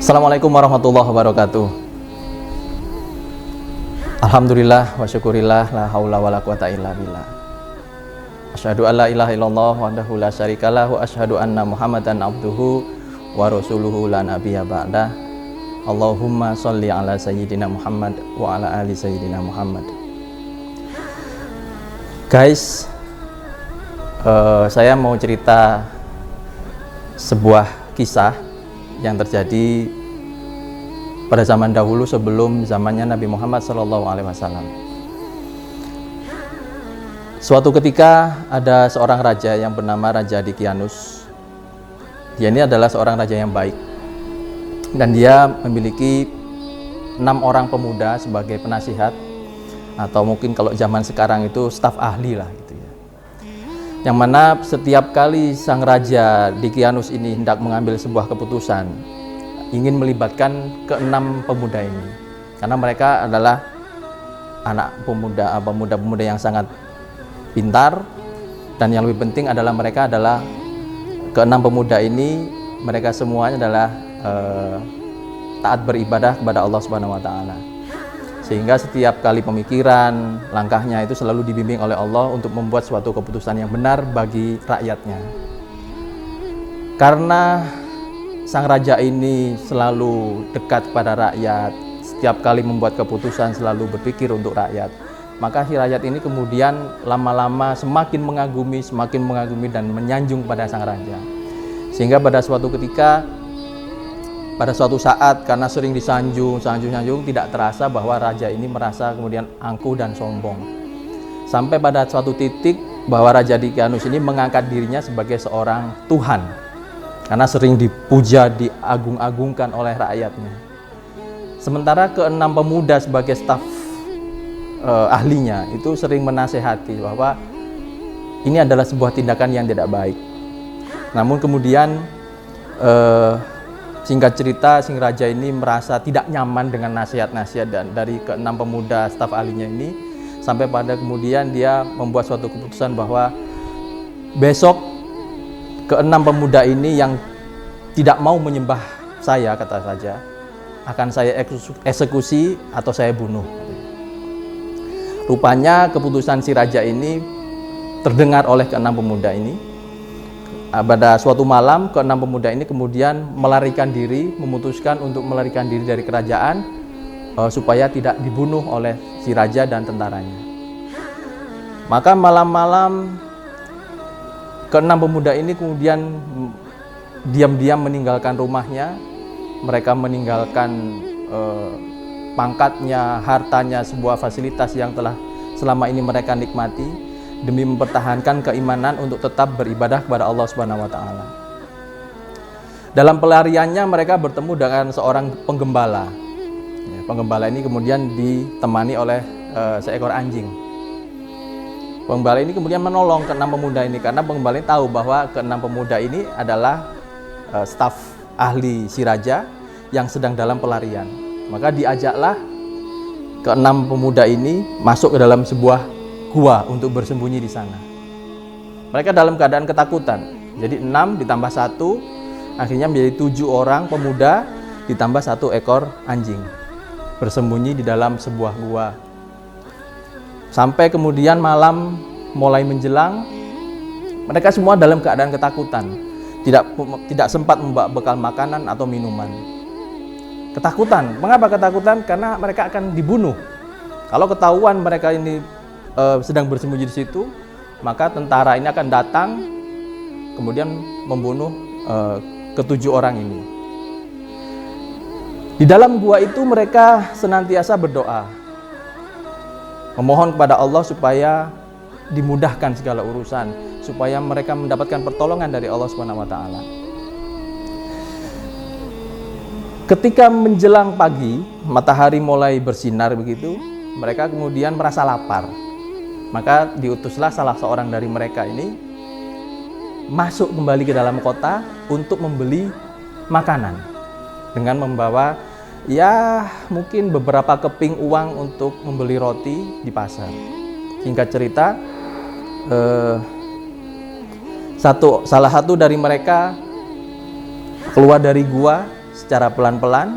Assalamualaikum warahmatullahi wabarakatuh. Alhamdulillah wa syukurillah, la haula wa la quwata illa billah. Asyhadu an la ilaha illallah wahdahu la syarikalah wa asyhadu anna Muhammadan abduhu wa rasuluhu la nabiyya ba'dah. Allahumma sholli ala sayyidina Muhammad wa ala ali sayyidina Muhammad. Guys, saya mau cerita sebuah kisah yang terjadi pada zaman dahulu sebelum zamannya Nabi Muhammad SAW. Suatu ketika ada seorang raja yang bernama Raja Dikianus. Dia ini adalah seorang raja yang baik dan dia memiliki 6 orang pemuda sebagai penasihat, atau mungkin kalau zaman sekarang itu staf ahli lah gitu ya. Yang mana setiap kali sang Raja Dikianus ini hendak mengambil sebuah keputusan, ingin melibatkan ke-6 pemuda ini, karena mereka adalah anak pemuda yang sangat pintar, dan yang lebih penting adalah mereka adalah ke-6 pemuda ini, mereka semuanya adalah taat beribadah kepada Allah Subhanahu wa taala. Sehingga setiap kali pemikiran, langkahnya itu selalu dibimbing oleh Allah untuk membuat suatu keputusan yang benar bagi rakyatnya. Karena sang raja ini selalu dekat pada rakyat, setiap kali membuat keputusan selalu berpikir untuk rakyat, maka si rakyat ini kemudian lama-lama semakin mengagumi dan menyanjung pada sang raja. Sehingga pada suatu ketika, pada suatu saat, karena sering disanjung, tidak terasa bahwa raja ini merasa kemudian angkuh dan sombong. Sampai pada suatu titik bahwa Raja Dikianus ini mengangkat dirinya sebagai seorang Tuhan, karena sering dipuja, diagung-agungkan oleh rakyatnya. Sementara ke-6 pemuda sebagai staf ahlinya itu sering menasehati bahwa ini adalah sebuah tindakan yang tidak baik. Namun kemudian singkat cerita, si raja ini merasa tidak nyaman dengan nasihat-nasihat dari ke-6 pemuda staf ahlinya ini, sampai pada kemudian dia membuat suatu keputusan bahwa besok ke-6 pemuda ini yang tidak mau menyembah saya, kata raja, akan saya eksekusi atau saya bunuh. Rupanya keputusan si raja ini terdengar oleh ke-6 pemuda ini. Pada suatu malam, ke-6 pemuda ini kemudian memutuskan untuk melarikan diri dari kerajaan supaya tidak dibunuh oleh si raja dan tentaranya. Maka malam-malam ke-6 pemuda ini kemudian diam-diam meninggalkan rumahnya. Mereka meninggalkan pangkatnya, hartanya, sebuah fasilitas yang telah selama ini mereka nikmati, demi mempertahankan keimanan untuk tetap beribadah kepada Allah Subhanahu wa taala. Dalam pelariannya mereka bertemu dengan seorang penggembala. Penggembala ini kemudian ditemani oleh seekor anjing. Penggembala ini kemudian menolong ke-6 pemuda ini, karena penggembala ini tahu bahwa ke-6 pemuda ini adalah staf ahli si raja yang sedang dalam pelarian. Maka diajaklah ke-6 pemuda ini masuk ke dalam sebuah gua untuk bersembunyi di sana. Mereka dalam keadaan ketakutan. Jadi 6 ditambah 1 akhirnya menjadi 7 orang pemuda ditambah 1 ekor anjing bersembunyi di dalam sebuah gua. Sampai kemudian malam mulai menjelang, mereka semua dalam keadaan ketakutan. Tidak sempat membawa bekal makanan atau minuman. Ketakutan. Mengapa ketakutan? Karena mereka akan dibunuh. Kalau ketahuan mereka ini sedang bersembunyi di situ, maka tentara ini akan datang kemudian membunuh ke-7 orang ini. Di dalam gua itu mereka senantiasa berdoa, memohon kepada Allah supaya dimudahkan segala urusan, supaya mereka mendapatkan pertolongan dari Allah Subhanahu wa taala. Ketika menjelang pagi, matahari mulai bersinar begitu, mereka kemudian merasa lapar. Maka diutuslah salah seorang dari mereka ini masuk kembali ke dalam kota untuk membeli makanan dengan membawa ya mungkin beberapa keping uang untuk membeli roti di pasar. Singkat cerita, Salah satu dari mereka keluar dari gua secara pelan-pelan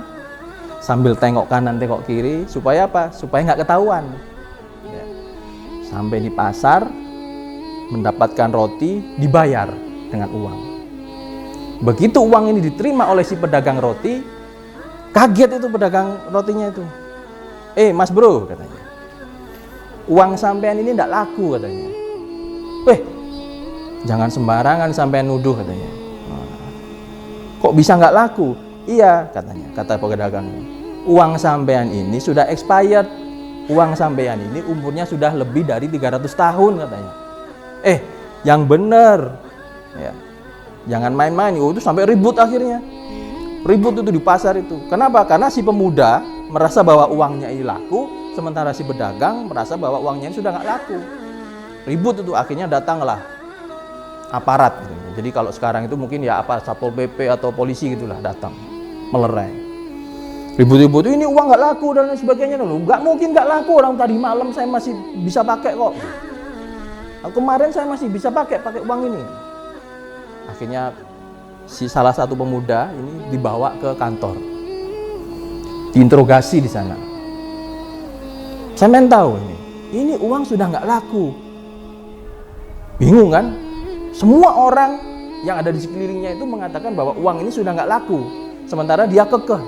sambil tengok kanan tengok kiri, supaya apa? Supaya nggak ketahuan. Ya. Sampai di pasar mendapatkan roti, dibayar dengan uang. Begitu uang ini diterima oleh si pedagang roti, kaget itu pedagang rotinya itu. Mas bro, katanya, uang sampean ini tidak laku, katanya. Jangan sembarangan sampean nuduh, katanya. Kok bisa nggak laku? Iya, katanya, kata pedagang ini. Uang sampean ini sudah expired. Uang sampean ini umurnya sudah lebih dari 300 tahun, katanya. Yang bener. Ya. Jangan main-main. Itu sampai ribut akhirnya. Ribut itu di pasar itu. Kenapa? Karena si pemuda merasa bahwa uangnya ini laku, sementara si pedagang merasa bahwa uangnya ini sudah nggak laku. Ribut itu, akhirnya datanglah aparat gitu. Jadi kalau sekarang itu mungkin ya apa, Satpol PP atau polisi gitulah datang melerai. Ribut-ribut, ini uang nggak laku dan lain sebagainya. Nggak mungkin nggak laku, orang tadi malam saya masih bisa pakai kok. Kemarin saya masih bisa pakai uang ini. Akhirnya si salah satu pemuda ini dibawa ke kantor, diinterogasi di sana. Saya main tahu ini uang sudah nggak laku. Bingung kan? Semua orang yang ada di sekelilingnya itu mengatakan bahwa uang ini sudah nggak laku, sementara dia kekeh.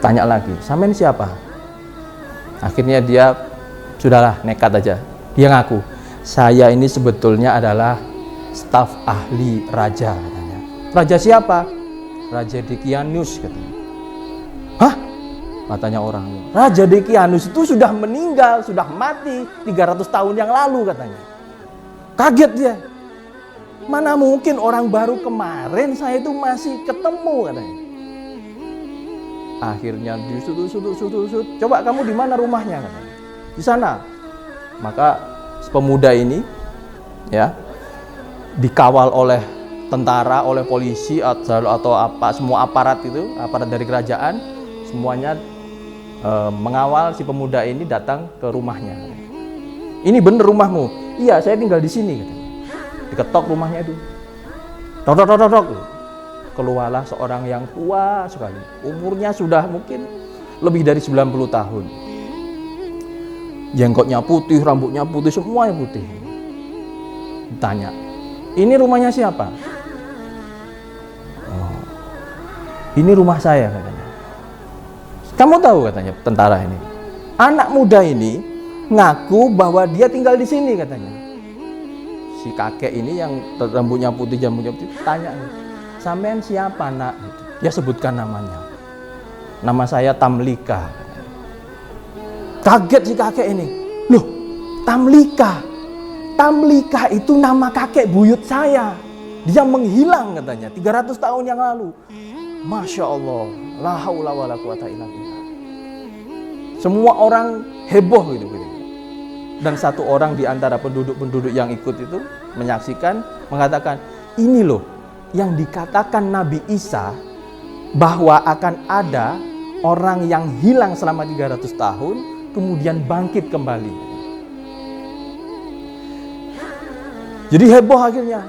Tanya lagi, sampean siapa? Akhirnya dia sudahlah nekat aja. Dia ngaku, saya ini sebetulnya adalah staf ahli raja, katanya. Raja siapa? Raja Dekianus, katanya. Hah? Katanya orang. Raja Dekianus itu sudah meninggal, sudah mati 300 tahun yang lalu, katanya. Kaget dia. Mana mungkin, orang baru kemarin saya itu masih ketemu, katanya. Akhirnya disut. Coba kamu di mana rumahnya, katanya. Di sana. Maka pemuda ini ya dikawal oleh tentara, oleh polisi atau apa, semua aparat itu, aparat dari kerajaan, semuanya mengawal si pemuda ini datang ke rumahnya. Ini bener rumahmu? Iya, saya tinggal di sini, katanya. Diketok rumahnya itu. Tok. Keluarlah seorang yang tua sekali. Umurnya sudah mungkin lebih dari 90 tahun. Jenggotnya putih, rambutnya putih, semuanya putih. Ditanya, ini rumahnya siapa? Oh, ini rumah saya, katanya. Kamu tahu, katanya, tentara ini, anak muda ini ngaku bahwa dia tinggal di sini, katanya. Si kakek ini yang rambutnya putih, tanya, sampean siapa, nak? Dia sebutkan namanya. Nama saya Tamlika. Kaget si kakek ini. Loh, Tamlika. Tamlika itu nama kakek buyut saya. Dia menghilang, katanya, 300 tahun yang lalu. Masya Allah. La haula wala quwata illa billah. Semua orang heboh gitu. Dan satu orang di antara penduduk-penduduk yang ikut itu menyaksikan, mengatakan, ini loh yang dikatakan Nabi Isa bahwa akan ada orang yang hilang selama 300 tahun kemudian bangkit kembali. Jadi heboh akhirnya.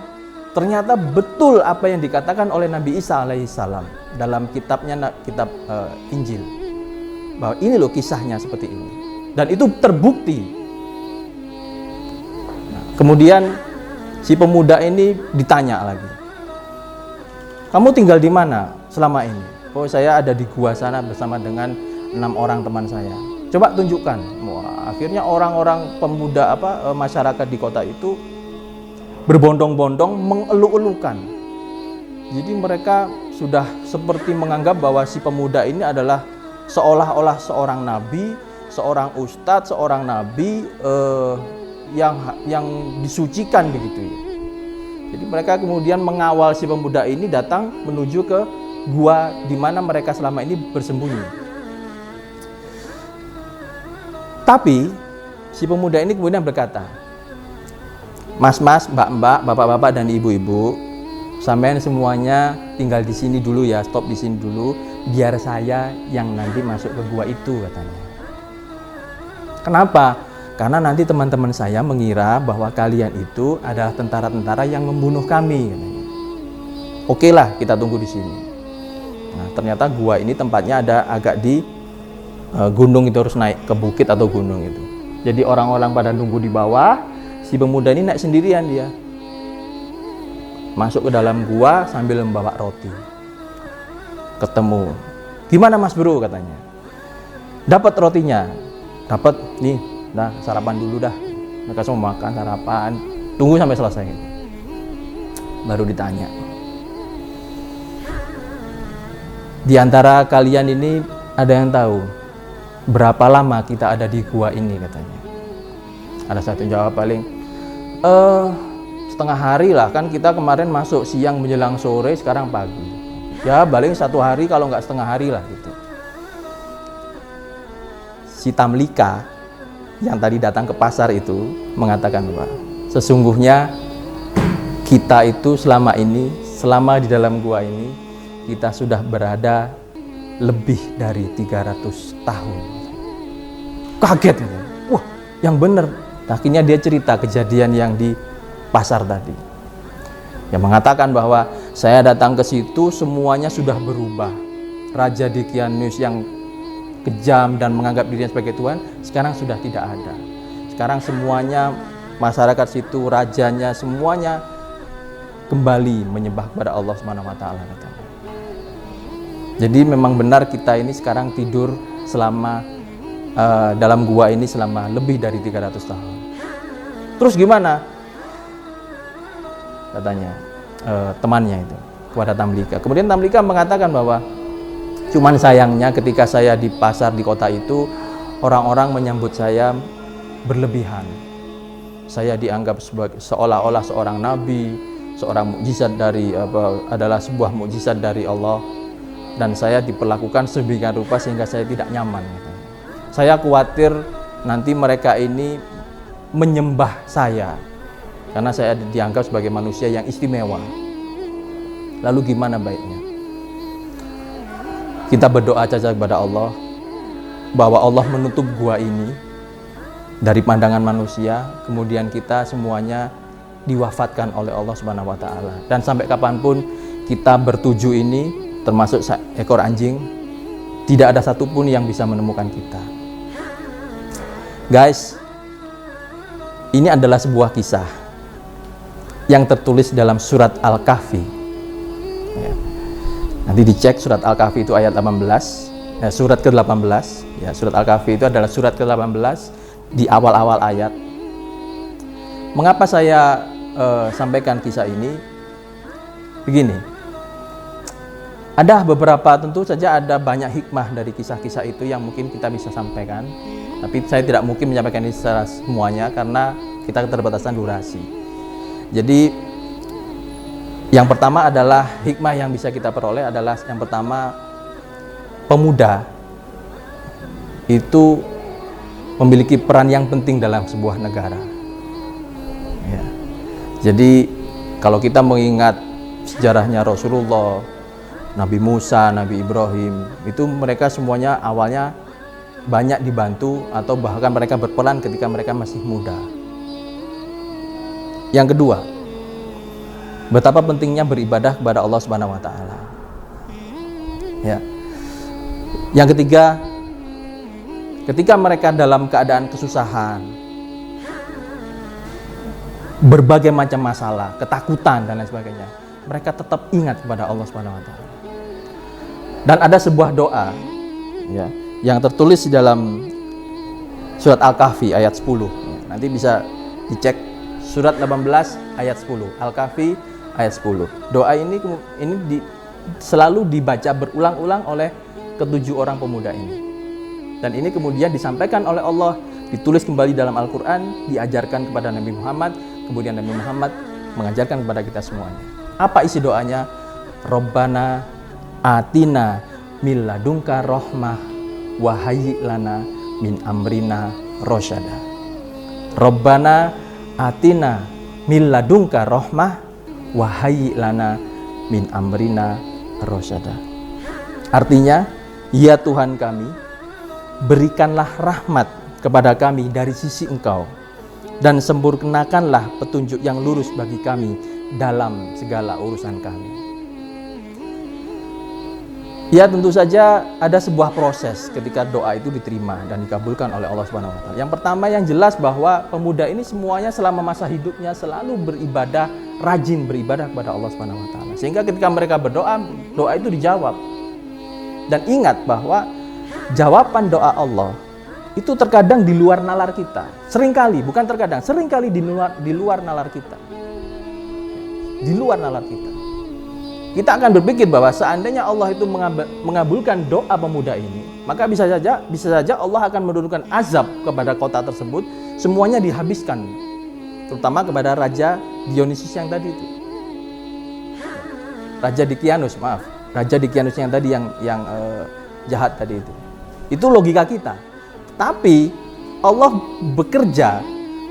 Ternyata betul apa yang dikatakan oleh Nabi Isa alaihissalam dalam kitabnya, kitab Injil, bahwa ini loh kisahnya seperti ini. Dan itu terbukti. Kemudian si pemuda ini ditanya lagi, kamu tinggal di mana selama ini? Oh, saya ada di gua sana bersama dengan 6 orang teman saya. Coba tunjukkan. Akhirnya orang-orang pemuda masyarakat di kota itu berbondong-bondong mengeluh-elukan. Jadi mereka sudah seperti menganggap bahwa si pemuda ini adalah seolah-olah seorang nabi, seorang ustadz, seorang nabi yang disucikan begitu ya. Jadi mereka kemudian mengawal si pemuda ini datang menuju ke gua di mana mereka selama ini bersembunyi. Tapi si pemuda ini kemudian berkata, Mas-mas, mbak-mbak, bapak-bapak dan ibu-ibu, sampean semuanya tinggal di sini dulu ya, stop di sini dulu, biar saya yang nanti masuk ke gua itu, katanya. Kenapa? Karena nanti teman-teman saya mengira bahwa kalian itu adalah tentara-tentara yang membunuh kami. Oke lah, kita tunggu di sini. Nah, ternyata gua ini tempatnya ada agak di gunung, itu harus naik ke bukit atau gunung itu. Jadi orang-orang pada nunggu di bawah, si pemuda ini naik sendirian dia. Masuk ke dalam gua sambil membawa roti. Ketemu. Gimana Mas Bro katanya? Dapat rotinya. Dapat nih. Nah, sarapan dulu dah. Mereka semua makan sarapan. Tunggu sampai selesai. Baru ditanya. Di antara kalian ini ada yang tahu berapa lama kita ada di gua ini katanya. Ada satu jawab paling setengah hari lah, kan kita kemarin masuk siang menjelang sore, sekarang pagi. Ya paling 1 hari kalau nggak setengah hari lah gitu. Si Tamlika yang tadi datang ke pasar itu mengatakan bahwa sesungguhnya kita itu selama di dalam gua ini kita sudah berada lebih dari 300 tahun. Kaget gitu. Wah, yang benar. Akhirnya dia cerita kejadian yang di pasar tadi. Yang mengatakan bahwa saya datang ke situ semuanya sudah berubah. Raja Dicyanus yang kejam dan menganggap dirinya sebagai Tuhan sekarang sudah tidak ada. Sekarang semuanya masyarakat situ, rajanya, semuanya kembali menyembah kepada Allah Subhanahu wa taala katanya. Jadi memang benar kita ini sekarang tidur selama dalam gua ini selama lebih dari 300 tahun. Terus gimana? Katanya temannya itu kepada Tamlika. Kemudian Tamlika mengatakan bahwa cuman sayangnya ketika saya di pasar di kota itu orang-orang menyambut saya berlebihan. Saya dianggap sebagai seolah-olah seorang nabi, seorang mukjizat adalah sebuah mukjizat dari Allah, dan saya diperlakukan sedemikian rupa sehingga saya tidak nyaman. Saya khawatir nanti mereka ini menyembah saya karena saya dianggap sebagai manusia yang istimewa. Lalu gimana baiknya? Kita berdoa saja kepada Allah bahwa Allah menutup gua ini dari pandangan manusia, kemudian kita semuanya diwafatkan oleh Allah Subhanahu wa taala. Dan sampai kapanpun kita bertujuh ini, termasuk ekor anjing, tidak ada satupun yang bisa menemukan kita. Guys, ini adalah sebuah kisah yang tertulis dalam surat Al-Kahfi. Ya. Nanti dicek surat Al-Kahfi itu ayat 18, surat ke-18. Ya, surat Al-Kahfi itu adalah surat ke-18 di awal-awal ayat. Mengapa saya sampaikan kisah ini? Begini. Ada beberapa, tentu saja ada banyak hikmah dari kisah-kisah itu yang mungkin kita bisa sampaikan. Tapi saya tidak mungkin menyampaikan ini secara semuanya karena kita keterbatasan durasi. Jadi yang pertama adalah hikmah yang bisa kita peroleh adalah yang pertama, pemuda itu memiliki peran yang penting dalam sebuah negara. Ya. Jadi kalau kita mengingat sejarahnya Rasulullah, Nabi Musa, Nabi Ibrahim, itu mereka semuanya awalnya banyak dibantu atau bahkan mereka berperan ketika mereka masih muda. Yang kedua, betapa pentingnya beribadah kepada Allah Subhanahu wa taala. Ya. Yang ketiga, ketika mereka dalam keadaan kesusahan, berbagai macam masalah, ketakutan dan lain sebagainya, mereka tetap ingat kepada Allah Subhanahu wa taala. Dan ada sebuah doa ya, yang tertulis di dalam surat Al-Kahfi ayat 10. Nanti bisa dicek surat 18 ayat 10. Al-Kahfi ayat 10. Doa ini selalu dibaca berulang-ulang oleh ketujuh orang pemuda ini. Dan ini kemudian disampaikan oleh Allah, ditulis kembali dalam Al-Quran, diajarkan kepada Nabi Muhammad, kemudian Nabi Muhammad mengajarkan kepada kita semuanya. Apa isi doanya? Rabbana atina min ladunka rahmah wa hayyi lana min amrina rasyada. Rabbana atina min ladunka rahmah wa hayyi lana min amrina rasyada. Artinya, ya Tuhan kami, berikanlah rahmat kepada kami dari sisi Engkau, dan sempurnakanlah petunjuk yang lurus bagi kami dalam segala urusan kami. Ya, tentu saja ada sebuah proses ketika doa itu diterima dan dikabulkan oleh Allah Subhanahu wa taala. Yang pertama yang jelas bahwa pemuda ini semuanya selama masa hidupnya selalu beribadah, rajin beribadah kepada Allah Subhanahu wa taala. Sehingga ketika mereka berdoa, doa itu dijawab. Dan ingat bahwa jawaban doa Allah itu terkadang di luar nalar kita. Seringkali, bukan terkadang, seringkali di luar nalar kita. Di luar nalar kita. Kita akan berpikir bahwa seandainya Allah itu mengabulkan doa pemuda ini, maka bisa saja Allah akan menurunkan azab kepada kota tersebut, semuanya dihabiskan, terutama kepada Raja Dionysius yang tadi itu. Raja Dikianus yang tadi yang jahat tadi itu. Itu logika kita. Tapi Allah bekerja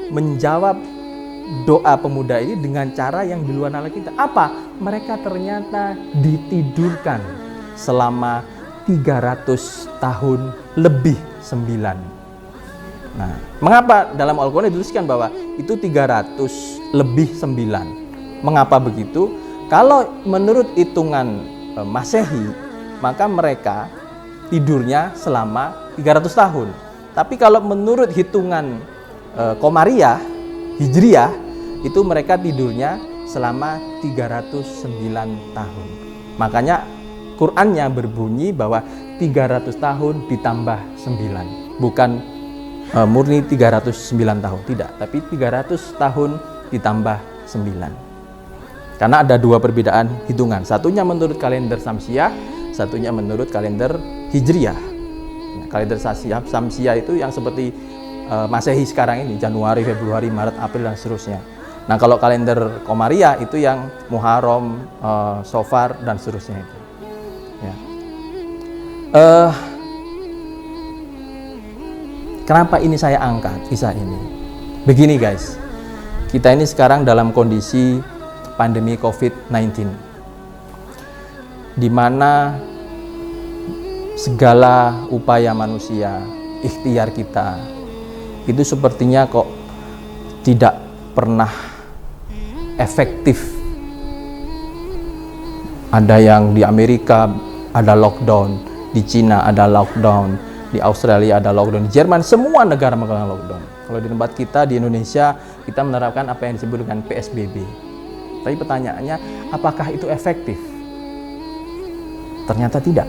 menjawab doa pemuda ini dengan cara yang di luar nalar kita. Apa? Mereka ternyata ditidurkan selama 300 tahun lebih 9. Nah, mengapa dalam Al-Quran dituliskan bahwa itu 300 lebih 9? Mengapa begitu? Kalau menurut hitungan Masehi, maka mereka tidurnya selama 300 tahun. Tapi kalau menurut hitungan Komariah, Hijriah, itu mereka tidurnya selama 309 tahun. Makanya Qur'annya berbunyi bahwa 300 tahun ditambah 9. Bukan murni 309 tahun, tidak. Tapi 300 tahun ditambah 9. Karena ada dua perbedaan hitungan. Satunya menurut kalender Samsiah, satunya menurut kalender Hijriah. Kalender Samsiah itu yang seperti Masehi sekarang ini, Januari, Februari, Maret, April, dan seterusnya. Nah, kalau kalender Komariah itu yang Muharram, Sofar, dan seterusnya itu. Ya. Kenapa ini saya angkat kisah ini? Begini guys, kita ini sekarang dalam kondisi pandemi COVID-19, di mana segala upaya manusia, ikhtiar kita, itu sepertinya kok tidak pernah efektif. Ada yang di Amerika ada lockdown, di Cina ada lockdown, di Australia ada lockdown, di Jerman, semua negara melakukan lockdown. Kalau di tempat kita di Indonesia, kita menerapkan apa yang disebut dengan PSBB. Tapi pertanyaannya, apakah itu efektif? Ternyata tidak.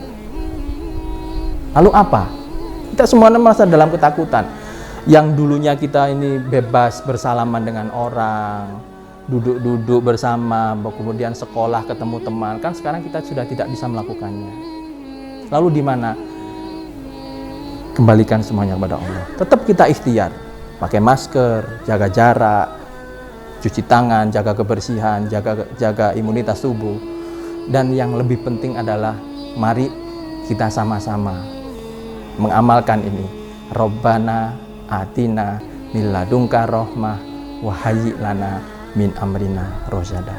Lalu apa? Kita semuanya merasa dalam ketakutan. Yang dulunya kita ini bebas bersalaman dengan orang, duduk-duduk bersama, kemudian sekolah, ketemu teman, kan sekarang kita sudah tidak bisa melakukannya. Lalu di mana? Kembalikan semuanya kepada Allah. Tetap kita ikhtiar, pakai masker, jaga jarak, cuci tangan, jaga kebersihan, jaga imunitas tubuh. Dan yang lebih penting adalah mari kita sama-sama mengamalkan ini. Rabbana atina min ladunka rahmah wa hayyi lana min amrina rasyada.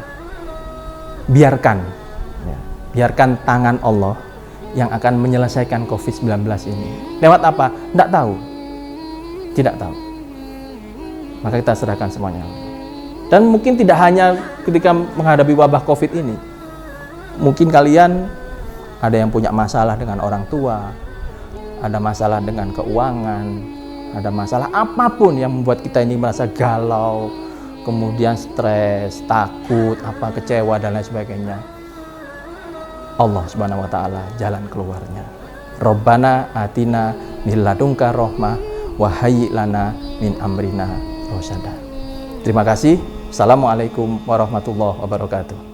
Biarkan tangan Allah yang akan menyelesaikan COVID-19 ini. Lewat apa? Tidak tahu. Tidak tahu. Maka kita serahkan semuanya. Dan mungkin tidak hanya ketika menghadapi wabah COVID ini. Mungkin kalian ada yang punya masalah dengan orang tua, ada masalah dengan keuangan, ada masalah apapun yang membuat kita ini merasa galau, kemudian stres, takut, kecewa, dan lain sebagainya. Allah Subhanahu wa taala jalan keluarnya. Rabbana atina min ladunka rahmah wa hayyi lana min amrina rasyada. Terima kasih. Assalamualaikum warahmatullahi wabarakatuh.